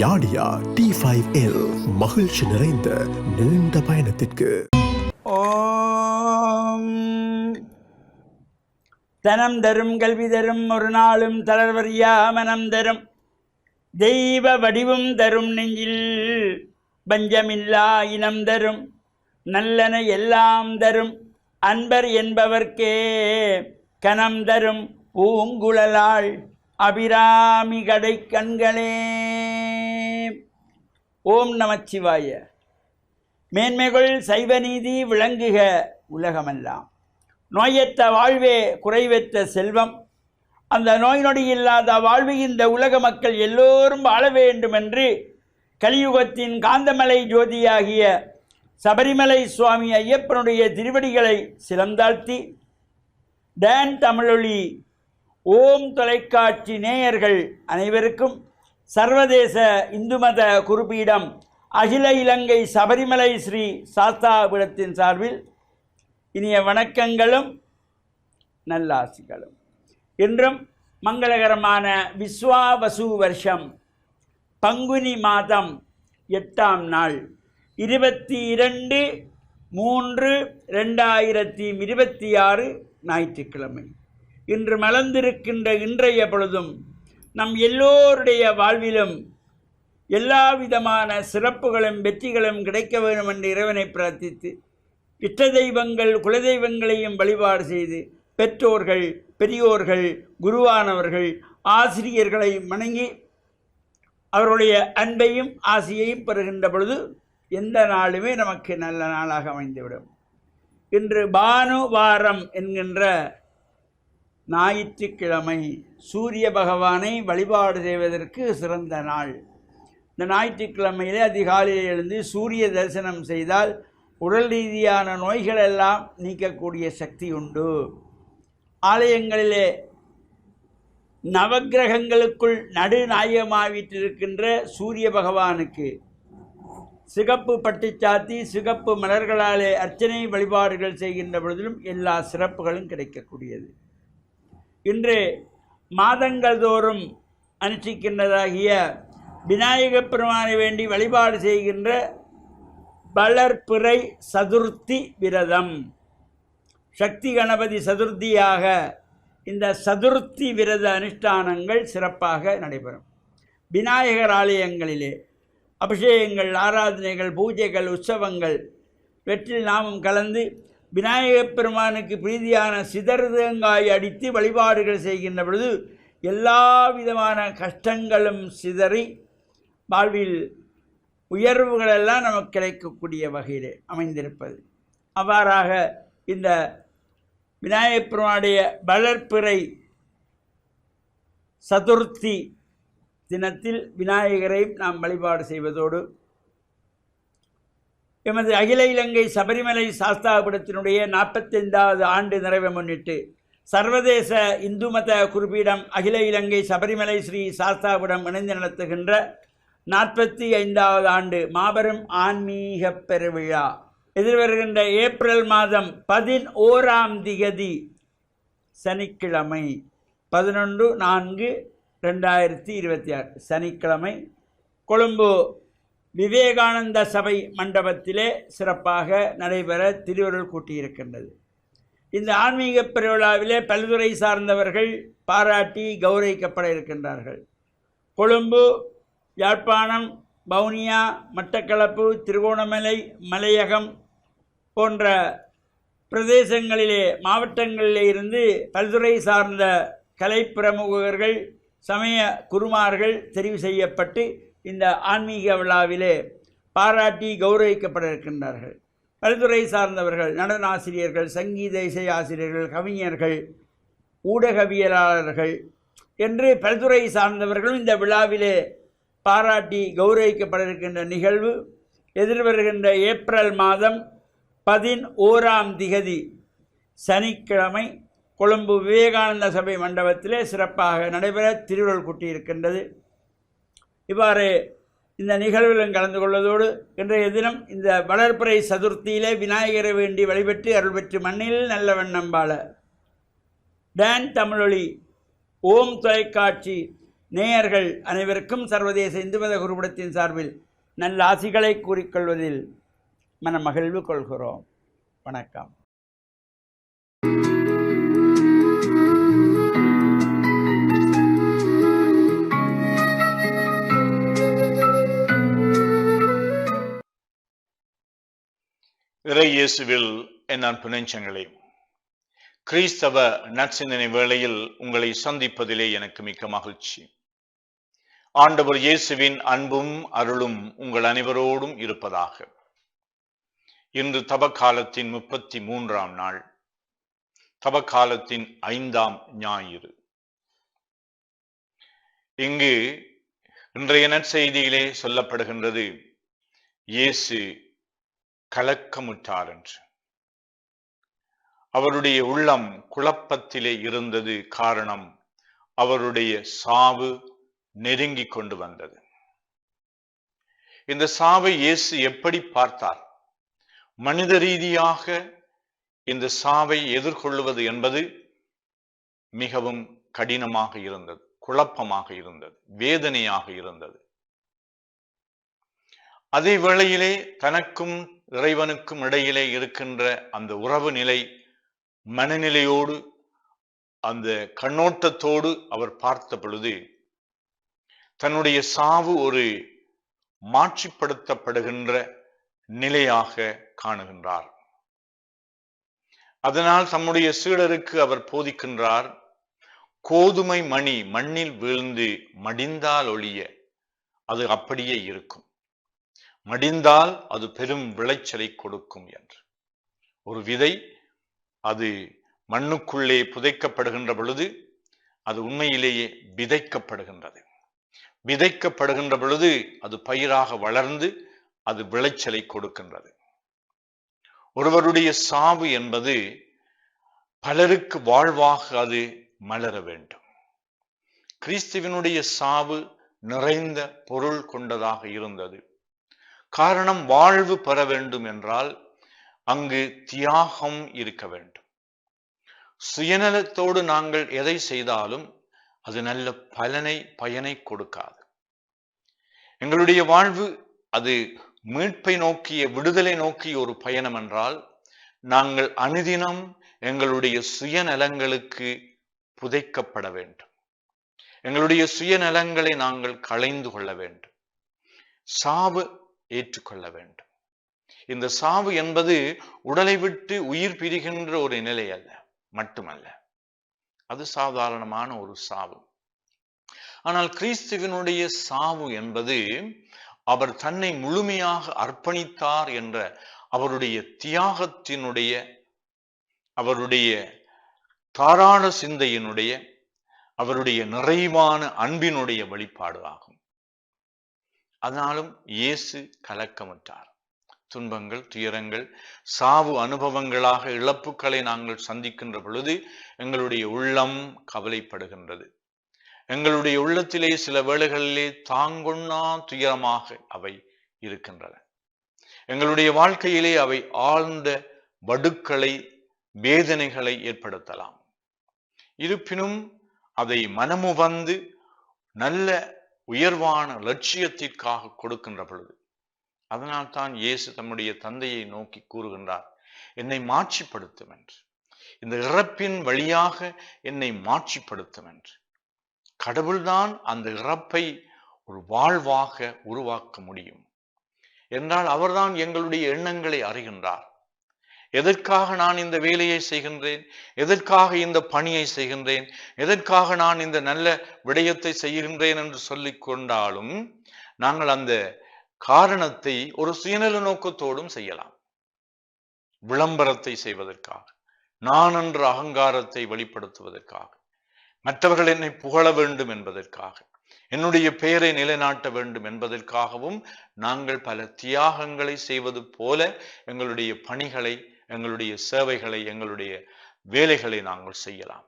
யாடியா T5L மகிழ்ச்சி நிறைந்த நீண்ட பயணத்திற்கு. ஓம் தனம் தரும் கல்வி தரும் ஒரு நாளும் தளர்வறியா மனம் தரும் தெய்வ வடிவும் தரும் நெஞ்சில் பஞ்சமில்லா இனம் தரும் நல்லன எல்லாம் தரும் அன்பர் என்பவர்க்கே கனம் தரும் பூங்குழலாள் அபிராமி கடை கண்களே. ஓம் நமச்சிவாய. மேன்மைகள் சைவநீதி விளங்குக உலகமெல்லாம். நோயற்ற வாழ்வே குறைவற்ற செல்வம். அந்த நோய் நொடி இல்லாத வாழ்வு இந்த உலக மக்கள் எல்லோரும் வாழ வேண்டும் என்று கலியுகத்தின் காந்தமலை ஜோதியாகிய சபரிமலை சுவாமி ஐயப்பனுடைய திருவடிகளை சிலந்தாழ்த்தி டான் தமிழொலி ஓம் தொலைக்காட்சி நேயர்கள் அனைவருக்கும் சர்வதேச இந்து மத குறிப்பீடம் அகில இலங்கை சபரிமலை ஸ்ரீ சாஸ்தாபீடத்தின் சார்பில் இனிய வணக்கங்களும் நல்லாசிகளும். இன்றும் மங்களகரமான விஸ்வாவசு வருஷம் பங்குனி மாதம் 8ஆம் நாள் 22/3/2026 ஞாயிற்றுக்கிழமை. இன்று மலர்ந்திருக்கின்ற இன்றைய பொழுதும் நம் எல்லோருடைய வாழ்விலும் எல்லா விதமான சிறப்புகளும் வெற்றிகளும் கிடைக்க வேண்டும் என்று இறைவனை பிரார்த்தித்து இஷ்ட தெய்வங்கள் குலதெய்வங்களையும் வழிபாடு செய்து பெற்றோர்கள் பெரியோர்கள் குருவானவர்கள் ஆசிரியர்களை வணங்கி அவருடைய அன்பையும் ஆசியையும் பெறுகின்ற பொழுது எந்த நாளுமே நமக்கு நல்ல நாளாக அமைந்துவிடும். இன்று பானுவாரம் என்கின்ற ஞாயிற்றுக்கிழமை சூரிய பகவானை வழிபாடு செய்வதற்கு சிறந்த நாள். இந்த ஞாயிற்றுக்கிழமையிலே அதிகாலையில் எழுந்து சூரிய தரிசனம் செய்தால் உடல் ரீதியான நோய்களெல்லாம் நீக்கக்கூடிய சக்தி உண்டு. ஆலயங்களிலே நவக்கிரகங்களுக்குள் நடுநாயகமாவிட்டிருக்கின்ற சூரிய பகவானுக்கு சிகப்பு பட்டு சாத்தி சிகப்பு மலர்களாலே அர்ச்சனை வழிபாடுகள் செய்கின்ற பொழுதிலும் எல்லா சிறப்புகளும் கிடைக்கக்கூடியது. இன்று மாதங்கள் தோறும் அனுஷ்டிக்கின்றதாகிய விநாயகப் பெருமானை வேண்டி வழிபாடு செய்கின்ற வளர்பிறை சதுர்த்தி விரதம், சக்தி கணபதி சதுர்த்தியாக இந்த சதுர்த்தி விரத அனுஷ்டானங்கள் சிறப்பாக நடைபெறும். விநாயகர் ஆலயங்களிலே அபிஷேகங்கள் ஆராதனைகள் பூஜைகள் உற்சவங்கள் வெற்றில் நாமும் கலந்து விநாயகப் பெருமானுக்கு பிரீதியான சிதறுதங்காய் அடித்து வழிபாடுகள் செய்கின்ற பொழுது எல்லா விதமான கஷ்டங்களும் சிதறி வாழ்வில் உயர்வுகளெல்லாம் நமக்கு கிடைக்கக்கூடிய வகையிலே அமைந்திருப்பது. அவ்வாறாக இந்த விநாயகப் பெருமானுடைய வளர்பிறை சதுர்த்தி தினத்தில் விநாயகரையும் நாம் வழிபாடு செய்வதோடு எமது அகில இலங்கை சபரிமலை சாஸ்தாபீடத்தினுடைய 45வது ஆண்டு நிறைவை முன்னிட்டு சர்வதேச இந்து மத குறிப்பீடம் அகில இலங்கை சபரிமலை ஸ்ரீ சாஸ்தாபீடம் இணைந்து நடத்துகின்ற 45வது ஆண்டு மாபெரும் ஆன்மீக பெருவிழா எதிர்வருகின்ற ஏப்ரல் மாதம் 11ஆம் திகதி சனிக்கிழமை 11/4/2026 சனிக்கிழமை கொழும்பு விவேகானந்த சபை மண்டபத்திலே சிறப்பாக நடைபெற திருவருள் கூட்டியிருக்கின்றது. இந்த ஆன்மீக பெருவிழாவிலே பல்துறை சார்ந்தவர்கள் பாராட்டி கௌரவிக்கப்பட இருக்கின்றார்கள். கொழும்பு, யாழ்ப்பாணம், வவுனியா, மட்டக்களப்பு, திருகோணமலை, மலையகம் போன்ற பிரதேசங்களிலே மாவட்டங்களிலே இருந்து பல்துறை சார்ந்த கலை பிரமுகர்கள் சமய குருமார்கள் தெரிவு செய்யப்பட்டு இந்த ஆன்மீக விழாவிலே பாராட்டி கௌரவிக்கப்பட இருக்கின்றார்கள். பல்துறை சார்ந்தவர்கள் நடனாசிரியர்கள், சங்கீத இசை ஆசிரியர்கள், கவிஞர்கள், ஊடகவியலாளர்கள் என்று பல்துறை சார்ந்தவர்களும் இந்த விழாவிலே பாராட்டி கௌரவிக்கப்பட இருக்கின்ற நிகழ்வு எதிர்வருகின்ற ஏப்ரல் மாதம் 11ஆம் திகதி சனிக்கிழமை கொழும்பு விவேகானந்த சபை மண்டபத்திலே சிறப்பாக நடைபெற திருவருள் கூட்டியிருக்கின்றது. இவ்வாறு இந்த நிகழ்விலும் கலந்து கொள்வதோடு இன்றைய தினம் இந்த வளர்பிறை சதுர்த்தியிலே விநாயகரை வேண்டி வழிபட்டு அருள் பெற்று மண்ணில் நல்ல வண்ணம் வாழ டான் தமிழொலி ஓம் தொலைக்காட்சி நேயர்கள் அனைவருக்கும் சர்வதேச இந்து மத குருபடத்தின் சார்பில் நல்ல ஆசிகளை கூறிக்கொள்வதில் மகிழ்வு கொள்கிறோம். வணக்கம். இறை இயேசுவில் என் அன்பு நெஞ்சங்களே, கிறிஸ்தவ நற்சிந்தனை வேளையில் உங்களை சந்திப்பதிலே எனக்கு மிக்க மகிழ்ச்சி. ஆண்டவர் இயேசுவின் அன்பும் அருளும் உங்கள் அனைவரோடும் இருப்பதாக. இன்று தவக்காலத்தின் 33ஆம் நாள், தவக்காலத்தின் 5ஆம் ஞாயிறு. இங்கு இன்றைய நற்செய்தியிலே சொல்லப்படுகின்றது, இயேசு கலக்கமுற்றார் என்று. அவருடைய உள்ளம் குழப்பத்திலே இருந்தது. காரணம், அவருடைய சாவு நெருங்கி கொண்டு வந்தது. இந்த சாவை இயேசு எப்படி பார்த்தார்? மனித ரீதியாக இந்த சாவை எதிர்கொள்வது என்பது மிகவும் கடினமாக இருந்தது, குழப்பமாக இருந்தது, வேதனையாக இருந்தது. அதே வேளையிலே தனக்கும் இறைவனுக்கும் இடையிலே இருக்கின்ற அந்த உறவு நிலை, மனநிலையோடு, அந்த கண்ணோட்டத்தோடு அவர் பார்த்த பொழுது தன்னுடைய சாவு ஒரு மாற்றிப்படுத்தப்படுகின்ற நிலையாக காணுகின்றார். அதனால் தம்முடைய சீடருக்கு அவர் போதிக்கின்றார், கோதுமை மணி மண்ணில் வீழ்ந்து மடிந்தால் ஒழிய அது அப்படியே இருக்கும், மடிந்தால் அது பெரும் விளைச்சலை கொடுக்கும் என்று. ஒரு விதை அது மண்ணுக்குள்ளே புதைக்கப்படுகின்ற பொழுது அது உண்மையிலேயே விதைக்கப்படுகின்றது. விதைக்கப்படுகின்ற பொழுது அது பயிராக வளர்ந்து அது விளைச்சலை கொடுக்கின்றது. ஒருவருடைய சாவு என்பது பலருக்கு வாழ்வாக அது மலர வேண்டும். கிறிஸ்துவினுடைய சாவு நிறைந்த பொருள் கொண்டதாக இருந்தது. காரணம், வாழ்வு பெற வேண்டும் என்றால் அங்கு தியாகம் இருக்க வேண்டும். சுயநலத்தோடு நாங்கள் எதை செய்தாலும் அது நல்ல பயனை கொடுக்காது. எங்களுடைய வாழ்வு அது மீட்பை நோக்கிய, விடுதலை நோக்கிய ஒரு பயணம் என்றால் நாங்கள் அனுதினம் எங்களுடைய சுயநலங்களுக்கு புதைக்கப்பட வேண்டும். எங்களுடைய சுயநலங்களை நாங்கள் களைந்து கொள்ள வேண்டும். சாவு ஏற்றுக்கொள்ள வேண்டும். இந்த சாவு என்பது உடலை விட்டு உயிர் பிரிகின்ற ஒரு நிலை அல்ல, மட்டுமல்ல, அது சாதாரணமான ஒரு சாவு. ஆனால் கிறிஸ்துவினுடைய சாவு என்பது அவர் தன்னை முழுமையாக அர்ப்பணித்தார் என்ற அவருடைய தியாகத்தினுடைய, அவருடைய தாராள சிந்தையினுடைய, அவருடைய நிறைவான அன்பினுடைய வெளிப்பாடு ஆகும். அதனாலும் இயேசு கலக்கமுற்றார். துன்பங்கள், துயரங்கள், சாவு அனுபவங்களாக இழப்புகளை நாங்கள் சந்திக்கின்ற பொழுது எங்களுடைய உள்ளம் கவலைப்படுகின்றது. எங்களுடைய உள்ளத்திலே சில வேளைகளிலே தாங்கொண்ணா துயரமாக அவை இருக்கின்றன. எங்களுடைய வாழ்க்கையிலே அவை ஆழ்ந்த வடுக்களை, வேதனைகளை ஏற்படுத்தலாம். இருப்பினும் அதை மனமுவந்து நல்ல உயர்வான லட்சியத்திற்காக கொடுக்கின்ற பொழுது, அதனால் தான் இயேசு தம்முடைய தந்தையை நோக்கி கூறுகின்றார், என்னை மாட்சிப்படுத்தும் என்று, இந்த இறப்பின் வழியாக என்னை மாட்சிப்படுத்தும் என்று. கடவுள்தான் அந்த இறப்பை ஒரு வாழ்வாக உருவாக்க முடியும் என்றால் அவர்தான் எங்களுடைய எண்ணங்களை அறிகின்றார். எதற்காக நான் இந்த வேலையை செய்கின்றேன், எதற்காக இந்த பணியை செய்கின்றேன், எதற்காக நான் இந்த நல்ல விடயத்தை செய்கின்றேன் என்று சொல்லிக் கொண்டாலும் நாங்கள் அந்த காரணத்தை ஒரு சுயநல நோக்கத்தோடும் செய்யலாம். விளம்பரத்தை செய்வதற்காக, நான் என்ற அகங்காரத்தை வெளிப்படுத்துவதற்காக, மற்றவர்கள் என்னை புகழ வேண்டும் என்பதற்காக, என்னுடைய பெயரை நிலைநாட்ட வேண்டும் என்பதற்காகவும் நாங்கள் பல தியாகங்களை செய்வது போல எங்களுடைய பணிகளை, எங்களுடைய சேவைகளை, எங்களுடைய வேலைகளை நாங்கள் செய்யலாம்.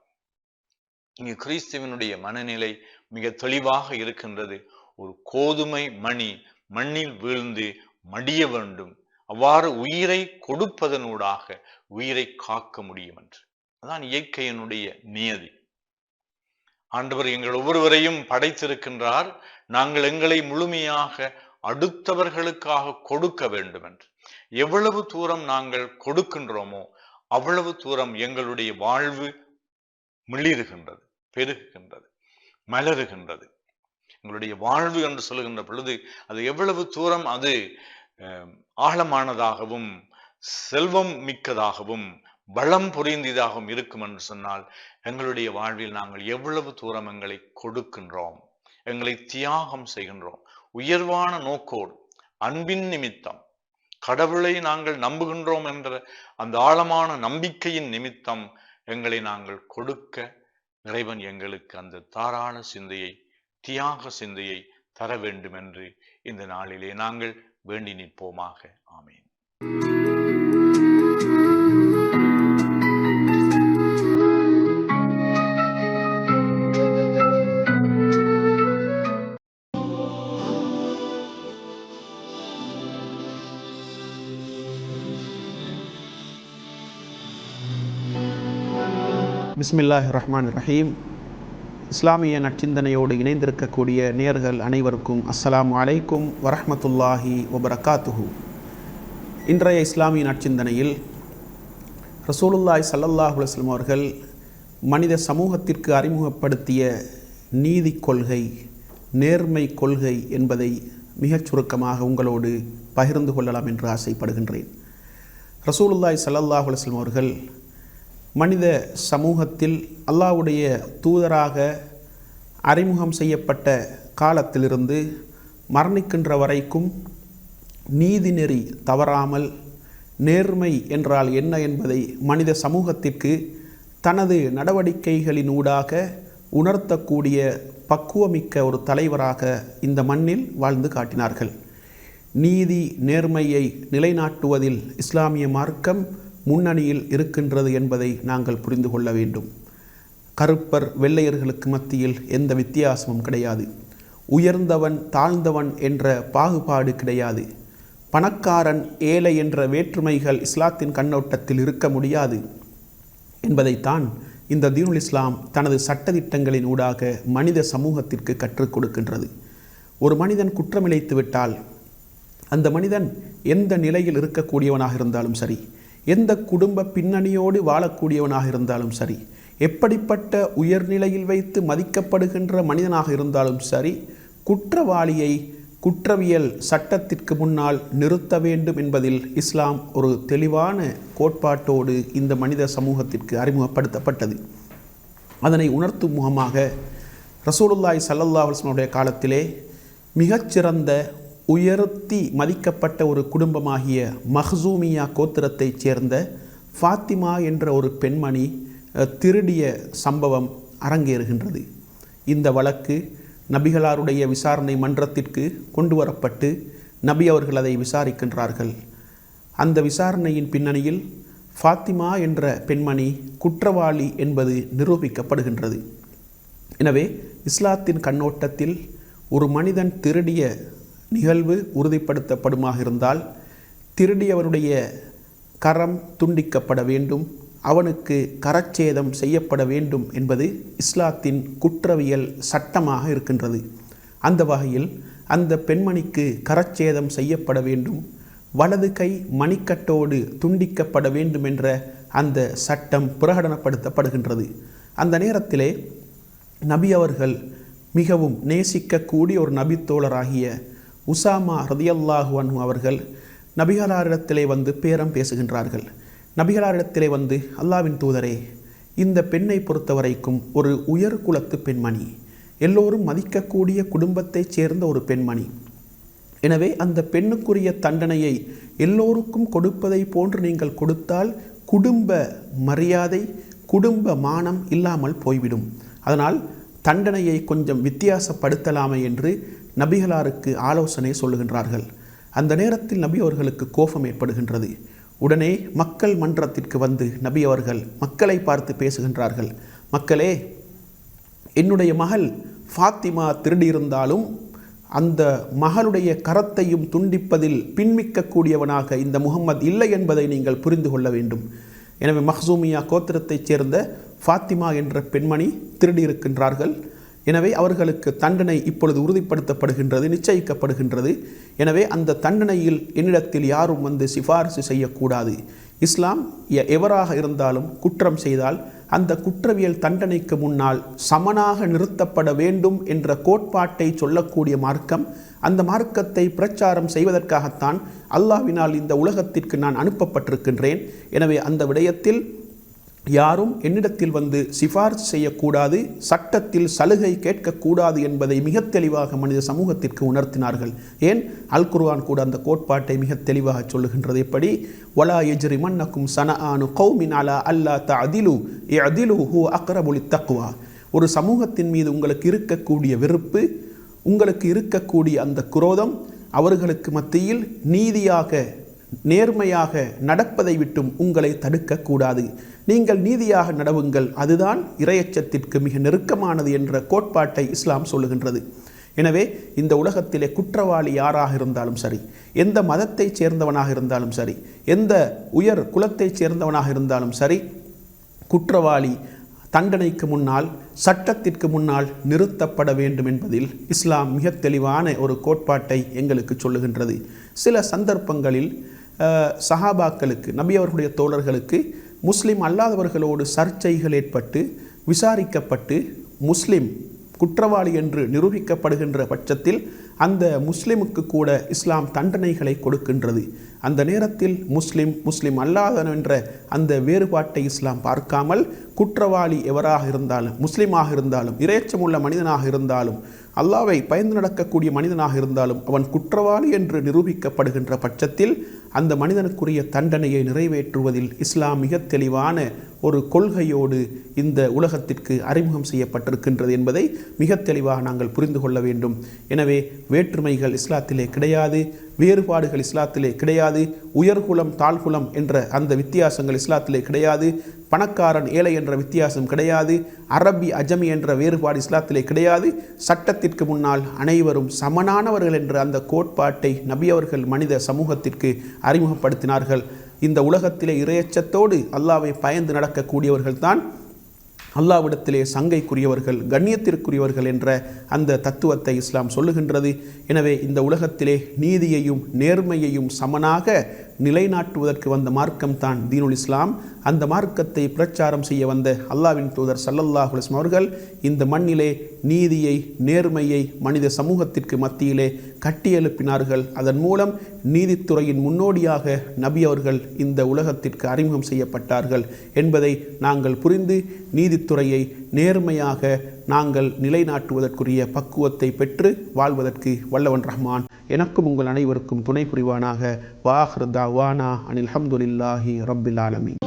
இங்கு கிறிஸ்துவினுடைய மனநிலை மிக தெளிவாக இருக்கின்றது. ஒரு கோதுமை மணி மண்ணில் வீழ்ந்து மடிய வேண்டும், அவ்வாறு உயிரை கொடுப்பதனூடாக உயிரை காக்க முடியும் என்று. அதான் இயற்கையினுடைய நியதி. ஆண்டவர் எங்கள் ஒவ்வொருவரையும் படைத்திருக்கின்றார். நாங்கள் எங்களை முழுமையாக அடுத்தவர்களுக்காக கொடுக்க வேண்டும் என்று. எவ்வளவு தூரம் நாங்கள் கொடுக்கின்றோமோ அவ்வளவு தூரம் எங்களுடைய வாழ்வு மிளிருகின்றது, பெருகுகின்றது, மலருகின்றது. எங்களுடைய வாழ்வு என்று சொல்லுகின்ற பொழுது அது எவ்வளவு தூரம் அது ஆழமானதாகவும் செல்வம் மிக்கதாகவும் வளம் பொருந்தியதாகவும் இருக்கும் என்று சொன்னால், எங்களுடைய வாழ்வில் நாங்கள் எவ்வளவு தூரம் எங்களை கொடுக்கின்றோம், எங்களை தியாகம் செய்கின்றோம். உயர்வான நோக்கோடு அன்பின் நிமித்தம், கடவுளை நாங்கள் நம்புகின்றோம் என்ற அந்த ஆழமான நம்பிக்கையின் நிமித்தம் எங்களை நாங்கள் கொடுக்க இறைவன் எங்களுக்கு அந்த தாராள சிந்தையை, தியாக சிந்தையை தர வேண்டும் என்று இந்த நாளிலே நாங்கள் வேண்டி நிற்போமாக. ஆமீன். பிஸ்மில்லாஹிர் ரஹ்மானிர் ரஹீம். இஸ்லாமிய நற்சிந்தனையோடு இணைந்திருக்கக்கூடிய நேயர்கள் அனைவருக்கும் அஸ்ஸலாமு அலைக்கும் வரஹ்மத்துல்லாஹி வபரகாத்துஹு. இன்றைய இஸ்லாமிய நற்சிந்தனையில் ரசூலுல்லாஹி ஸல்லல்லாஹு அலைஹி வஸல்லம் அவர்கள் மனித சமூகத்திற்கு அறிமுகப்படுத்திய நீதி கொள்கை, நேர்மை கொள்கை என்பதை மிகச் சுருக்கமாக உங்களோடு பகிர்ந்து கொள்ளலாம் என்று ஆசைப்படுகின்றேன். ரசூலுல்லாஹி ஸல்லல்லாஹு அலைஹி வஸல்லம் அவர்கள் மனித சமூகத்தில் அல்லாஹ்வுடைய தூதராக அறிமுகம் செய்யப்பட்ட காலத்திலிருந்து மரணிக்கின்ற வரைக்கும் நீதிநெறி தவறாமல் நேர்மை என்றால் என்ன என்பதை மனித சமூகத்திற்கு தனது நடவடிக்கைகளினூடாக உணர்த்தக்கூடிய பக்குவமிக்க ஒரு தலைவராக இந்த மண்ணில் வாழ்ந்து காட்டினார்கள். நீதி நேர்மையை நிலைநாட்டுவதில் இஸ்லாமிய மார்க்கம் முன்னணியில் இருக்கின்றது என்பதை நாங்கள் புரிந்து கொள்ள வேண்டும். கருப்பர் வெள்ளையர்களுக்கு மத்தியில் எந்த வித்தியாசமும் கிடையாது. உயர்ந்தவன் தாழ்ந்தவன் என்ற பாகுபாடு கிடையாது. பணக்காரன் ஏழை என்ற வேற்றுமைகள் இஸ்லாத்தின் கண்ணோட்டத்தில் இருக்க முடியாது என்பதைத்தான் இந்த தீனுல் இஸ்லாம் தனது சட்டதிட்டங்களின் ஊடாக மனித சமூகத்திற்கு கற்றுக் கொடுக்கின்றது. ஒரு மனிதன் குற்றமிழைத்து விட்டால் அந்த மனிதன் எந்த நிலையில் இருக்கக்கூடியவனாக இருந்தாலும் சரி, எந்த குடும்ப பின்னணியோடு வாழக்கூடியவனாக இருந்தாலும் சரி, எப்படிப்பட்ட உயர்நிலையில் வைத்து மதிக்கப்படுகின்ற மனிதனாக இருந்தாலும் சரி, குற்றவாளியை குற்றவியல் சட்டத்திற்கு முன்னால் நிறுத்த வேண்டும் என்பதில் இஸ்லாம் ஒரு தெளிவான கோட்பாட்டோடு இந்த மனித சமூகத்திற்கு அறிமுகப்படுத்தப்பட்டது. அதனை உணர்த்தும் முகமாக ரசூலுல்லாஹி ஸல்லல்லாஹு அலைஹி வஸல்லம் காலத்திலே மிகச்சிறந்த உயர்த்தி மதிக்கப்பட்ட ஒரு குடும்பமாகிய மஹ்சூமியா கோத்திரத்தைச் சேர்ந்த ஃபாத்திமா என்ற ஒரு பெண்மணி திருடிய சம்பவம் அரங்கேறுகின்றது. இந்த வழக்கு நபிகளாருடைய விசாரணை மன்றத்திற்கு கொண்டு வரப்பட்டு நபி அவர்கள் அதை விசாரிக்கின்றார்கள். அந்த விசாரணையின் பின்னணியில் ஃபாத்திமா என்ற பெண்மணி குற்றவாளி என்பது நிரூபிக்கப்படுகின்றது. எனவே இஸ்லாத்தின் கண்ணோட்டத்தில் ஒரு மனிதன் திருடிய நிகழ்வு உறுதிப்படுத்தப்படுமாக இருந்தால் திருடியவனுடைய கரம் துண்டிக்கப்பட வேண்டும், அவனுக்கு கரச்சேதம் செய்யப்பட வேண்டும் என்பது இஸ்லாத்தின் குற்றவியல் சட்டமாக இருக்கின்றது. அந்த வகையில் அந்த பெண்மணிக்கு கரச்சேதம் செய்யப்பட வேண்டும், வலது கை மணிக்கட்டோடு துண்டிக்கப்பட வேண்டும் என்ற அந்த சட்டம் பிரகடனப்படுத்தப்படுகின்றது. அந்த நேரத்திலே நபி அவர்கள் மிகவும் நேசிக்கக்கூடிய ஒரு நபித்தோழராகிய உசாமா ரதியல்லாஹு அன்ஹு அவர்கள் நபிகளாரிடத்திலே வந்து பேரம் பேசுகின்றார்கள். நபிகளாரிடத்திலே வந்து, அல்லாவின் தூதரே, இந்த பெண்ணை பொறுத்தவரைக்கும் ஒரு உயர் குலத்து பெண்மணி, எல்லோரும் மதிக்கக்கூடிய குடும்பத்தைச் சேர்ந்த ஒரு பெண்மணி. எனவே அந்த பெண்ணுக்குரிய தண்டனையை எல்லோருக்கும் கொடுப்பதை போன்று நீங்கள் கொடுத்தால் குடும்ப மரியாதை, குடும்ப மானம் இல்லாமல் போய்விடும். அதனால் தண்டனையை கொஞ்சம் வித்தியாசப்படுத்தலாமே என்று நபிகளாருக்கு ஆலோசனை சொல்லுகின்றார்கள். அந்த நேரத்தில் நபி அவர்களுக்கு கோபம் ஏற்படுகின்றது. உடனே மக்கள் மன்றத்திற்கு வந்து நபி அவர்கள் மக்களை பார்த்து பேசுகின்றார்கள். மக்களே, என்னுடைய மகள் ஃபாத்திமா திருடியிருந்தாலும் அந்த மகளுடைய கரத்தையும் துண்டிப்பதில் பின்மிக்கக்கூடியவனாக இந்த முகம்மது இல்லை என்பதை நீங்கள் புரிந்து கொள்ள வேண்டும். எனவே மஹ்சூமியா கோத்திரத்தைச் சேர்ந்த ஃபாத்திமா என்ற பெண்மணி திருடியிருக்கின்றார்கள். எனவே அவர்களுக்கு தண்டனை இப்பொழுது உறுதிப்படுத்தப்படுகின்றது, நிச்சயிக்கப்படுகின்றது. எனவே அந்த தண்டனையில் என்னிடத்தில் யாரும் வந்து சிபாரிசு செய்யக்கூடாது. இஸ்லாம் எவராக இருந்தாலும் குற்றம் செய்தால் அந்த குற்றவியல் தண்டனைக்கு முன்னால் சமனாக நிறுத்தப்பட வேண்டும் என்ற கோட்பாட்டை சொல்லக்கூடிய மார்க்கம். அந்த மார்க்கத்தை பிரச்சாரம் செய்வதற்காகத்தான் அல்லாஹ்வினால் இந்த உலகத்திற்கு நான் அனுப்பப்பட்டிருக்கின்றேன். எனவே அந்த விடயத்தில் யாரும் என்னிடத்தில் வந்து சிபாரிசு செய்யக்கூடாது, சட்டத்தில் சலுகை கேட்கக்கூடாது என்பதை மிக தெளிவாக மனித சமூகத்திற்கு உணர்த்தினார்கள். ஏன்? அல் குர்ஆன் கூட அந்த கோட்பாட்டை மிக தெளிவாக சொல்லுகின்றது. எப்படி? வலா யஜ்ரிமன்னக்கும் ஸனஆனு கௌமின் அலா அல்லா தஅதிலு இஅதிலு ஹுவ அக்ரபு லித்தக்வா. ஒரு சமூகத்தின் மீது உங்களுக்கு இருக்கக்கூடிய வெறுப்பு, உங்களுக்கு இருக்கக்கூடிய அந்த குரோதம் அவர்களுக்கு மத்தியில் நீதியாக நேர்மையாக நடப்பதை விட்டும் உங்களை தடுக்கக்கூடாது. நீங்கள் நீதியாக நடவுங்கள், அதுதான் இறையச்சத்திற்கு மிக நெருக்கமானது என்ற கோட்பாட்டை இஸ்லாம் சொல்லுகின்றது. எனவே இந்த உலகத்திலே குற்றவாளி யாராக இருந்தாலும் சரி, எந்த மதத்தைச் சேர்ந்தவனாக இருந்தாலும் சரி, எந்த உயர் குலத்தைச் சேர்ந்தவனாக இருந்தாலும் சரி, குற்றவாளி தண்டனைக்கு முன்னால், சட்டத்திற்கு முன்னால் நிறுத்தப்பட வேண்டும் என்பதில் இஸ்லாம் மிக தெளிவான ஒரு கோட்பாட்டை எங்களுக்கு சொல்லுகின்றது. சில சந்தர்ப்பங்களில் சஹாபாக்களுக்கு, நபி அவர்களுடைய தோழர்களுக்கு முஸ்லிம் அல்லாதவர்களோடு சர்ச்சைகள் ஏற்பட்டு விசாரிக்கப்பட்டு முஸ்லிம் குற்றவாளி என்று நிரூபிக்கப்படுகின்ற பட்சத்தில் அந்த முஸ்லிமுக்கு கூட இஸ்லாம் தண்டனைகளை கொடுக்கின்றது. அந்த நேரத்தில் முஸ்லிம் அல்லாதவன் என்ற அந்த வேறுபாட்டை இஸ்லாம் பார்க்காமல் குற்றவாளி எவராக இருந்தாலும், முஸ்லிமாக இருந்தாலும், இறையச்சமுள்ள மனிதனாக இருந்தாலும், அல்லாஹ்வை பயந்து நடக்கக்கூடிய மனிதனாக இருந்தாலும் அவன் குற்றவாளி என்று நிரூபிக்கப்படுகின்ற பட்சத்தில் அந்த மனிதனுக்குரிய தண்டனையை நிறைவேற்றுவதில் இஸ்லாம் மிக தெளிவான ஒரு கொள்கையோடு இந்த உலகத்திற்கு அறிமுகம் செய்யப்பட்டிருக்கின்றது என்பதை மிக தெளிவாக நாங்கள் புரிந்து கொள்ள வேண்டும். எனவே வேற்றுமைகள் இஸ்லாத்திலே கிடையாது, வேறுபாடுகள் இஸ்லாத்திலே கிடையாது, உயர்குலம் தாழ்குலம் என்ற அந்த வித்தியாசங்கள் இஸ்லாத்திலே கிடையாது, பணக்காரன் ஏழை என்ற வித்தியாசம் கிடையாது, அரபி அஜமி என்ற வேறுபாடு இஸ்லாத்திலே கிடையாது. சட்டத்திற்கு முன்னால் அனைவரும் சமனானவர்கள் என்ற அந்த கோட்பாட்டை நபி அவர்கள் மனித சமூகத்திற்கு அறிமுகப்படுத்தினார்கள். இந்த உலகத்திலே இறையச்சத்தோடு அல்லாஹ்வை பயந்து நடக்கக்கூடியவர்கள் தான் அல்லாஹ்விடத்திலே சங்கைக்குரியவர்கள், கண்ணியத்திற்குரியவர்கள் என்ற அந்த தத்துவத்தை இஸ்லாம் சொல்லுகின்றது. எனவே இந்த உலகத்திலே நீதியையும் நேர்மையையும் சமனாக நிலைநாட்டுவதற்கு வந்த மார்க்கம் தான் தீனுல் இஸ்லாம். அந்த மார்க்கத்தை பிரச்சாரம் செய்ய வந்த அல்லாஹ்வின் தூதர் ஸல்லல்லாஹு அலைஹி வஸல்லம் அவர்கள் இந்த மண்ணிலே நீதியை, நேர்மையை மனித சமூகத்திற்கு மத்தியிலே கட்டியெழுப்பினார்கள். அதன் மூலம் நீதித்துறையின் முன்னோடியாக நபி அவர்கள் இந்த உலகத்திற்கு அறிமுகம் செய்யப்பட்டார்கள் என்பதை நாங்கள் புரிந்து நீதித்துறையை நேர்மையாக நாங்கள் நிலைநாட்டுவதற்குரிய பக்குவத்தை பெற்று வாழ்வதற்கு வல்லவன் ரஹ்மான் எனக்கும் உங்கள் அனைவருக்கும் துணை புரிவானாக. வாஹிர் தாவானா அனில் ஹம்துலில்லாஹி ரப்பில் ஆலமீன்.